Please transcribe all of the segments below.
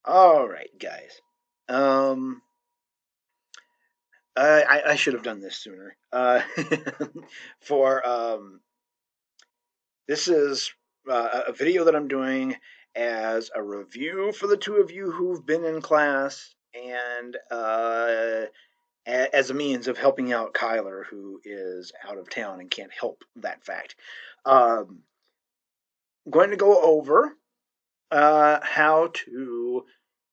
All right, guys. Um, I should have done this sooner. For This is a video that I'm doing as a review for the two of you who've been in class, and as a means of helping out Kyler, who is out of town and can't help that fact. I'm going to go over how to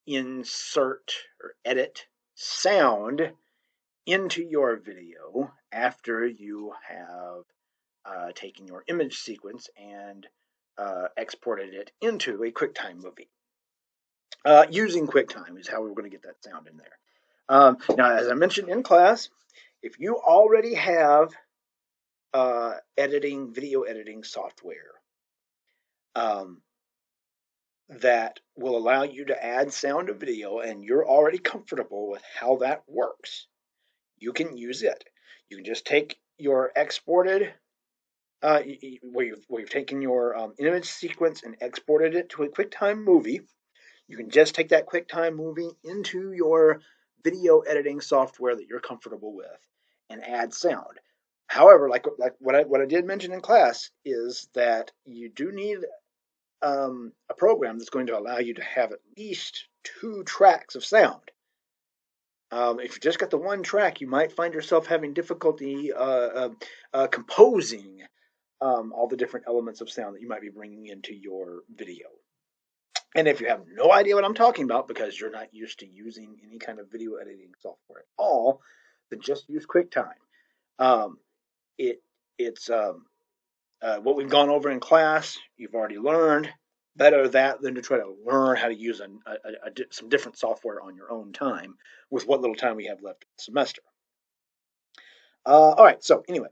insert or edit sound into your video after you have taken your image sequence and exported it into a QuickTime movie. Using QuickTime is how we're going to get that sound in there. Now, as I mentioned in class, if you already have video editing software um, that will allow you to add sound to video and you're already comfortable with how that works, you can use it. You can just take your exported, where you've taken your image sequence and exported it to a QuickTime movie. You can just take that QuickTime movie into your video editing software that you're comfortable with and add sound. However, like what I did mention in class is that you do need a program that's going to allow you to have at least 2 tracks of sound. If you just got the one track, you might find yourself having difficulty composing all the different elements of sound that you might be bringing into your video. And if you have no idea what I'm talking about because you're not used to using any kind of video editing software at all, then just use QuickTime. Um, it's what we've gone over in class. You've already learned. Better that than to try to learn how to use some different software on your own time with what little time we have left in the semester. All right, so anyway,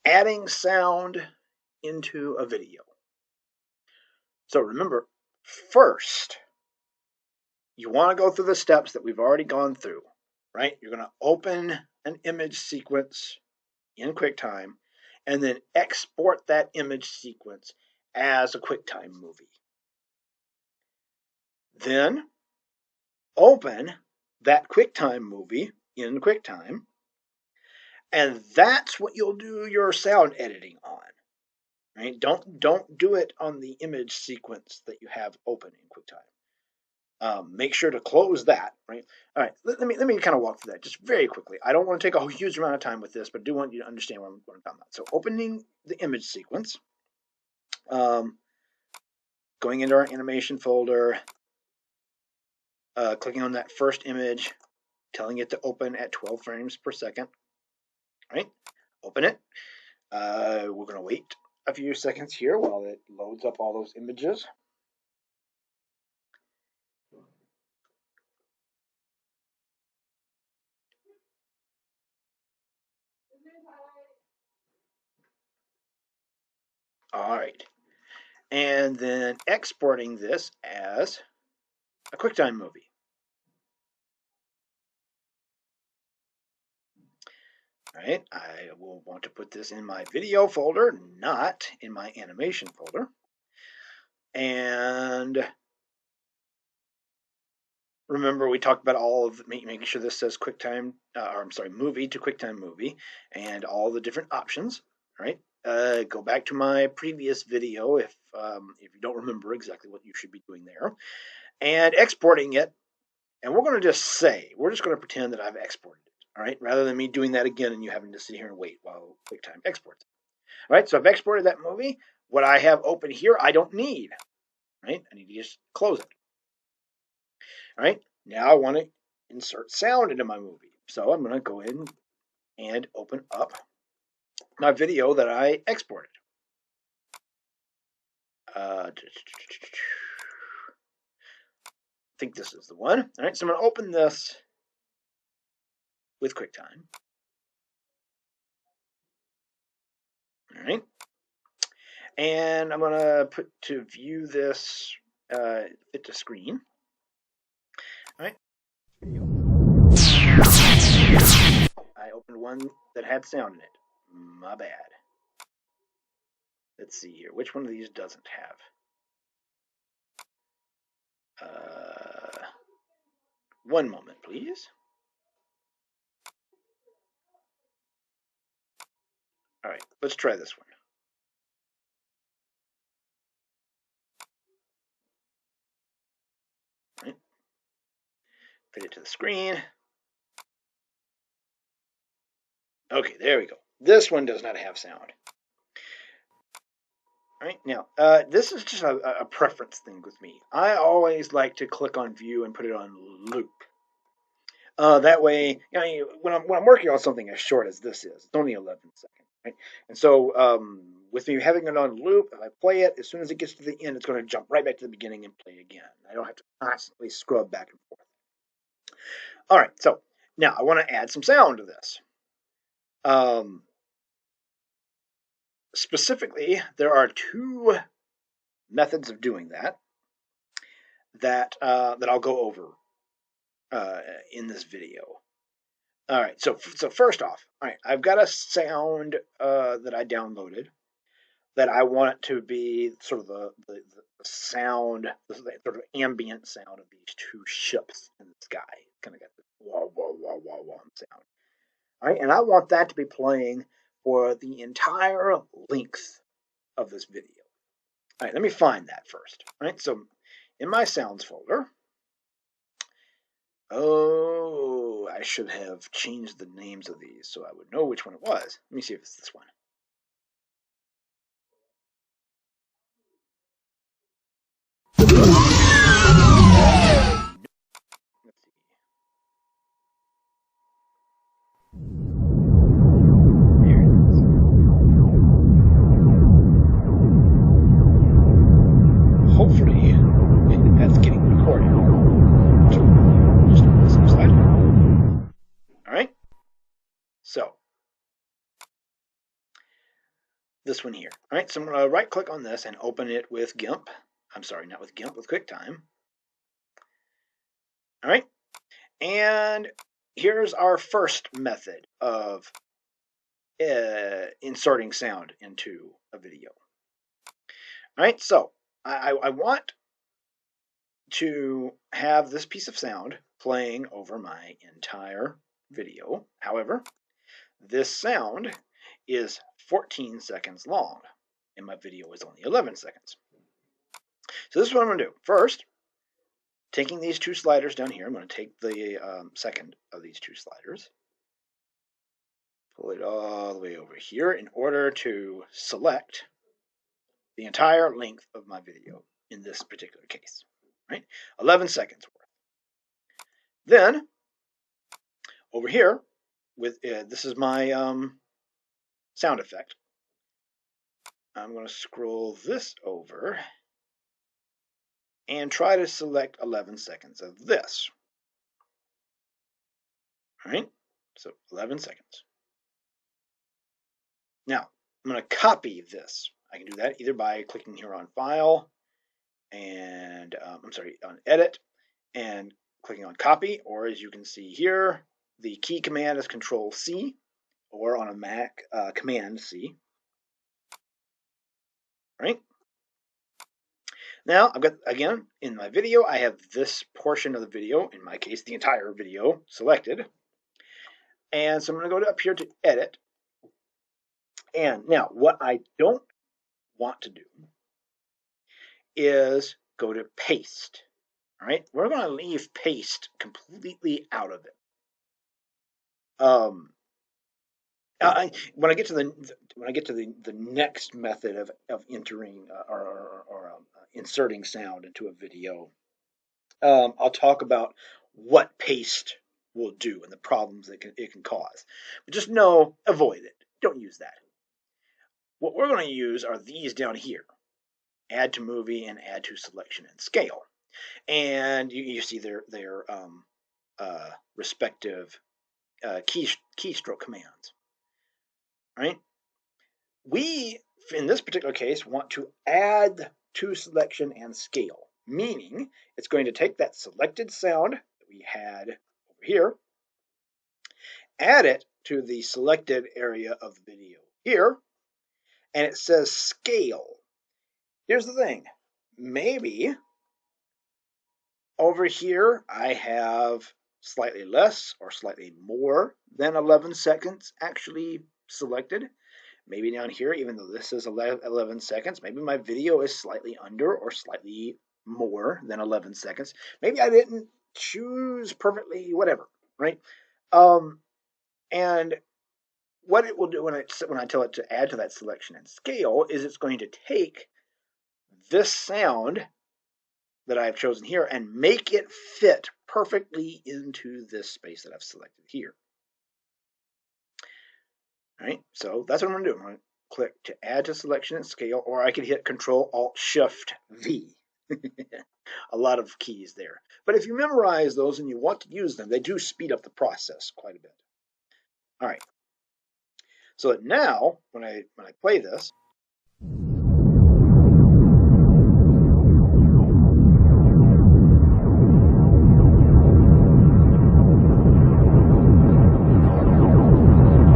adding sound into a video. So remember, first, you want to go through the steps that we've already gone through, right? You're going to open an image sequence in QuickTime and then export that image sequence as a QuickTime movie. Then open that QuickTime movie in QuickTime, and that's what you'll do your sound editing on. Right? Don't do it on the image sequence that you have open in QuickTime. Make sure to close that. Right? All right. Let me kind of walk through that just very quickly. I don't want to take a huge amount of time with this, but I do want you to understand what I'm talking about. So opening the image sequence, going into our animation folder, clicking on that first image, telling it to open at 12 frames per second. Right? Open it. We're going to wait a few seconds here while it loads up all those images. All right. And then exporting this as a QuickTime movie. All right. I will want to put this in my video folder, not in my animation folder. And remember, we talked about all of making sure this says movie to QuickTime movie, and all the different options. Right. Go back to my previous video if you don't remember exactly what you should be doing there, and exporting it. And we're going to just going to pretend that I've exported it. All right, rather than me doing that again and you having to sit here and wait while QuickTime exports. All right, so I've exported that movie. What I have open here, I don't need. Right, I need to just close it. All right, now I want to insert sound into my movie. So I'm going to go in and open up my video that I exported. I think this is the one. All right, so I'm going to open this with QuickTime. All right. And I'm going to put to view this fit to screen. All right. I opened one that had sound in it. My bad. Let's see here. Which one of these doesn't have? One moment, please. All right, let's try this one. All right. Fit it to the screen. Okay, there we go. This one does not have sound. All right, now, this is just a preference thing with me. I always like to click on view and put it on loop. That way, when I'm working on something as short as this is, it's only 11 seconds, right? And so, with me having it on loop, if I play it, as soon as it gets to the end, it's going to jump right back to the beginning and play again. I don't have to constantly scrub back and forth. All right, so now I want to add some sound to this. Specifically, there are two methods of doing that I'll go over in this video. All right, so first off, all right, I've got a sound that I downloaded that I want it to be sort of the sound, the sort of ambient sound of these two ships in the sky. Kind of got this wah wah wah wah wah sound. All right, and I want that to be playing for the entire length of this video. All right, let me find that first. All right, so in my sounds folder, oh, I should have changed the names of these so I would know which one it was. Let me see if it's this one. Let's see. Here it is. Hopefully, that's getting recorded. Just on this side. All right. So this one here. All right. So I'm going to right click on this and open it with GIMP. I'm sorry, not with GIMP, with QuickTime. All right. And here's our first method of inserting sound into a video. All right. So I want to have this piece of sound playing over my entire video. However, this sound is 14 seconds long, and my video is only 11 seconds. So this is what I'm going to do. First, taking these two sliders down here, I'm going to take the second of these two sliders, pull it all the way over here in order to select the entire length of my video in this particular case. Right? 11 seconds worth. Then, over here, with this is my sound effect. I'm going to scroll this over and try to select 11 seconds of this. All right, so 11 seconds. Now, I'm going to copy this. I can do that either by clicking here on File and, on Edit and clicking on Copy, or as you can see here, the key command is Control-C, or on a Mac, Command-C. All right. Now, I've got, again, in my video, I have this portion of the video, in my case, the entire video, selected. And so I'm going to go up here to Edit. And now, what I don't want to do is go to Paste. All right, we're going to leave Paste completely out of it. When I get to the next method of entering or inserting sound into a video, I'll talk about what paste will do and the problems it can cause. But just know, avoid it. Don't use that. What we're going to use are these down here. Add to movie and add to selection and scale. And you see their respective keystroke commands. Right? We, in this particular case, want to add to selection and scale, meaning it's going to take that selected sound that we had over here, add it to the selected area of the video here, and it says scale. Here's the thing. Maybe over here, I have slightly less or slightly more than 11 seconds actually selected. Maybe down here, even though this is 11 seconds, maybe my video is slightly under or slightly more than 11 seconds. Maybe I didn't choose perfectly, whatever, right? And what it will do when I tell it to add to that selection and scale is it's going to take this sound that I've chosen here and make it fit perfectly into this space that I've selected here. All right, so that's what I'm going to do. I'm going to click to add to selection and scale, or I could hit Control-Alt-Shift-V. A lot of keys there. But if you memorize those and you want to use them, they do speed up the process quite a bit. All right. So now, when I play this,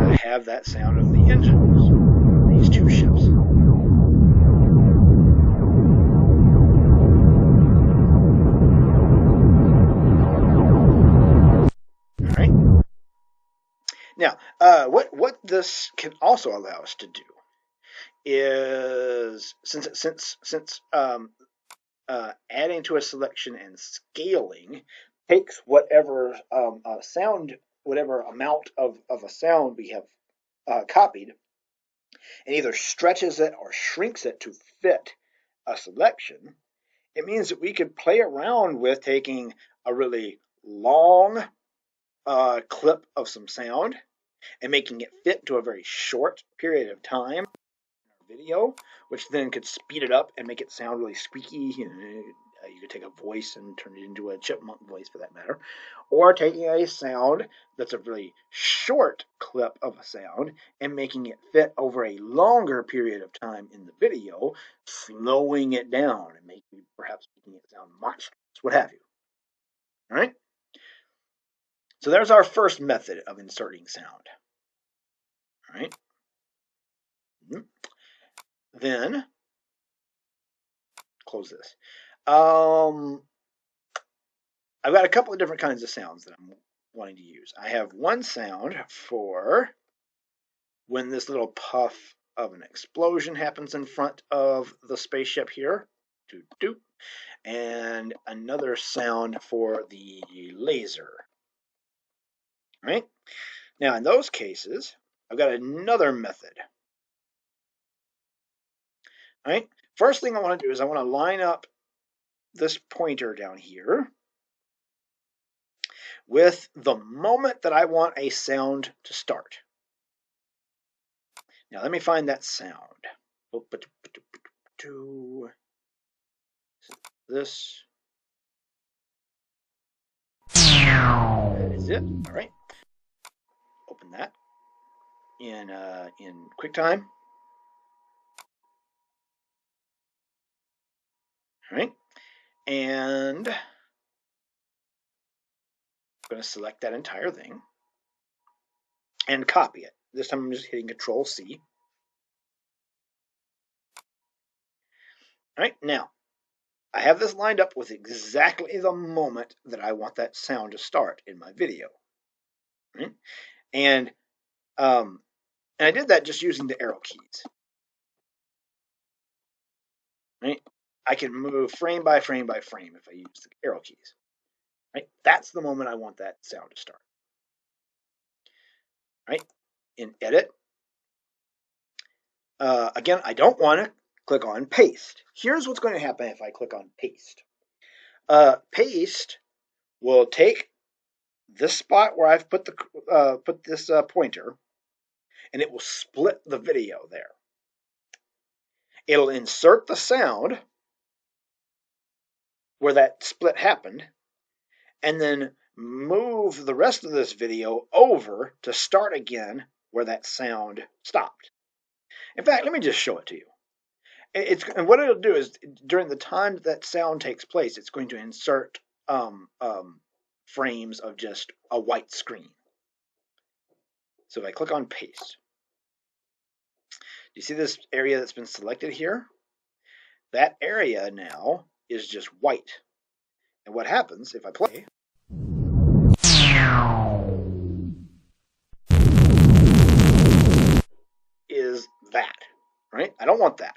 I have that sound of the engines, these two ships. All right. Now, what this can also allow us to do is since adding to a selection and scaling takes whatever sound, whatever amount of a sound we have copied, and either stretches it or shrinks it to fit a selection. It means that we could play around with taking a really long clip of some sound and making it fit to a very short period of time video, which then could speed it up and make it sound really squeaky. You could take a voice and turn it into a chipmunk voice for that matter, or taking a sound that's a really short clip of a sound and making it fit over a longer period of time in the video, slowing it down and perhaps making it sound monstrous, what have you. All right? So there's our first method of inserting sound. All right? Then close this. I've got a couple of different kinds of sounds that I'm wanting to use. I have one sound for when this little puff of an explosion happens in front of the spaceship here, doot doot, and another sound for the laser. All right? Now, in those cases, I've got another method. All right? First thing I want to do is I want to line up this pointer down here with the moment that I want a sound to start. Now let me find that sound. This. That is it. All right. Open that in QuickTime. All right. And I'm going to select that entire thing and copy it. This time I'm just hitting Control-C. All right. Now, I have this lined up with exactly the moment that I want that sound to start in my video. Right? And I did that just using the arrow keys. Right? I can move frame by frame by frame if I use the arrow keys. Right? That's the moment I want that sound to start. Right? In Edit, again, I don't want to click on Paste. Here's what's going to happen if I click on Paste. Paste will take this spot where I've put this pointer, and it will split the video there. It'll insert the sound where that split happened, and then move the rest of this video over to start again where that sound stopped. In fact, let me just show it to you. And what it'll do is during the time that sound takes place, it's going to insert frames of just a white screen. So if I click on Paste, do you see this area that's been selected here? That area now is just white. And what happens if I play is that, right? I don't want that.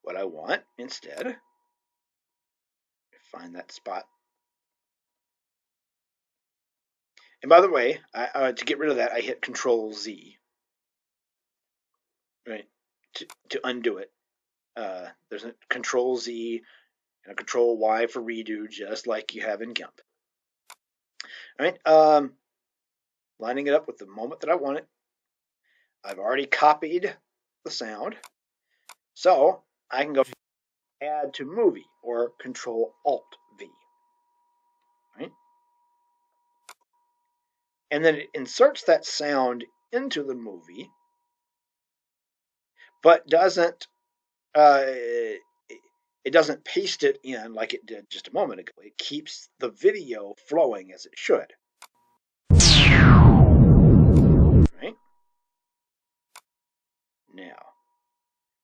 What I want instead, find that spot. And by the way, to get rid of that, I hit Control Z, right, to undo it. There's a Control Z and a Control Y for redo, just like you have in GIMP. All right, lining it up with the moment that I want it. I've already copied the sound, so I can go Add to Movie or Control Alt V, right? And then it inserts that sound into the movie, but doesn't it doesn't paste it in like it did just a moment ago. It keeps the video flowing as it should. Right? Now,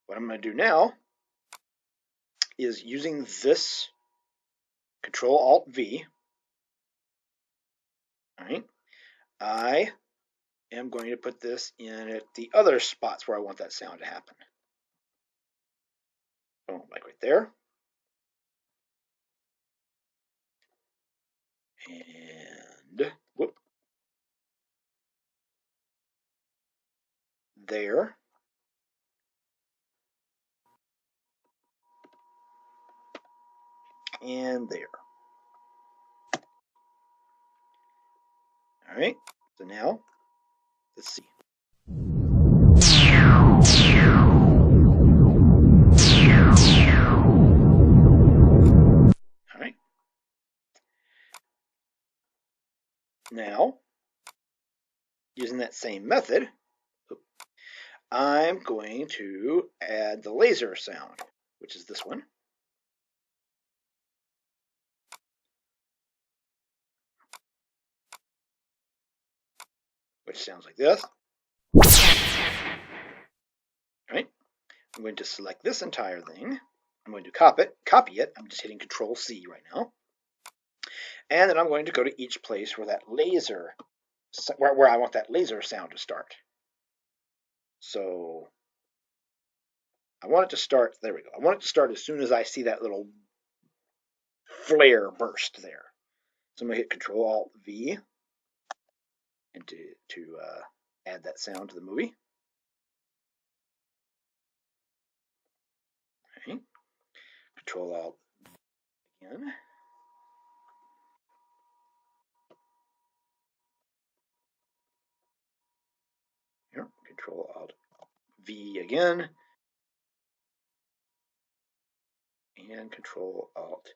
what I'm going to do now is using this Control Alt V. All right? I am going to put this in at the other spots where I want that sound to happen. Boom, like right there. And whoop, there. And there. All right, so now let's see. All right. Now, using that same method, I'm going to add the laser sound, which is this one. Which sounds like this. All right. I'm going to select this entire thing. I'm going to copy it. I'm just hitting Control C right now. And then I'm going to go to each place where that laser, where I want that laser sound to start. So I want it to start, there we go. I want it to start as soon as I see that little flare burst there. So I'm going to hit Control Alt V and to add that sound to the movie. Okay. Control Alt again. Here, Control Alt V again. And Control Alt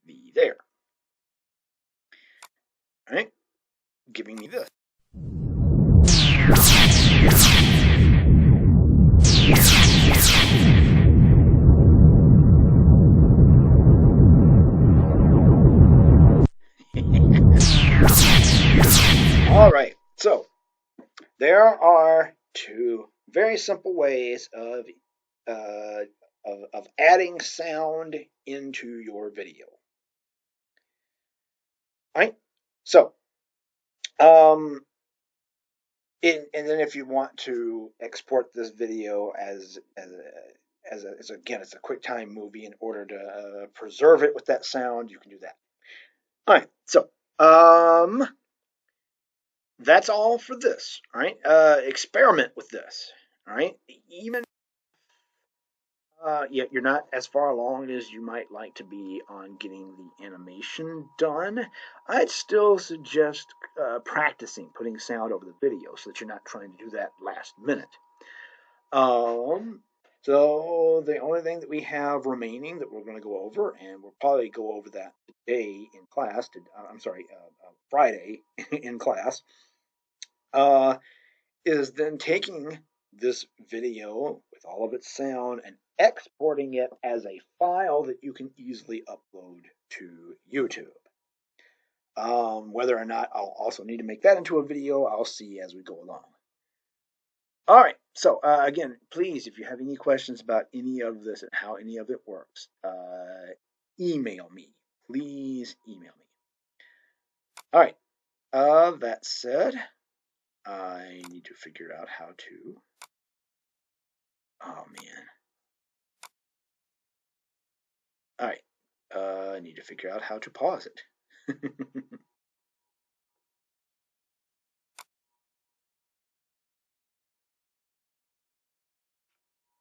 V there. All right, giving me this. All right, so there are two very simple ways of adding sound into your video. All right, so and then if you want to export this video as again, it's a QuickTime movie in order to preserve it with that sound, you can do that. All right, so that's all for this. All right, experiment with this. All right, even you're not as far along as you might like to be on getting the animation done. I'd still suggest practicing putting sound over the video so that you're not trying to do that last minute. So the only thing that we have remaining that we're going to go over, and we'll probably go over that today in class. Friday in class, is then taking this video with all of its sound and exporting it as a file that you can easily upload to YouTube. Whether or not I'll also need to make that into a video, I'll see as we go along. All right, so again, please, if you have any questions about any of this and how any of it works, email me. please email me. All right. That said, I need to figure out how to. Oh man. All right. I need to figure out how to pause it.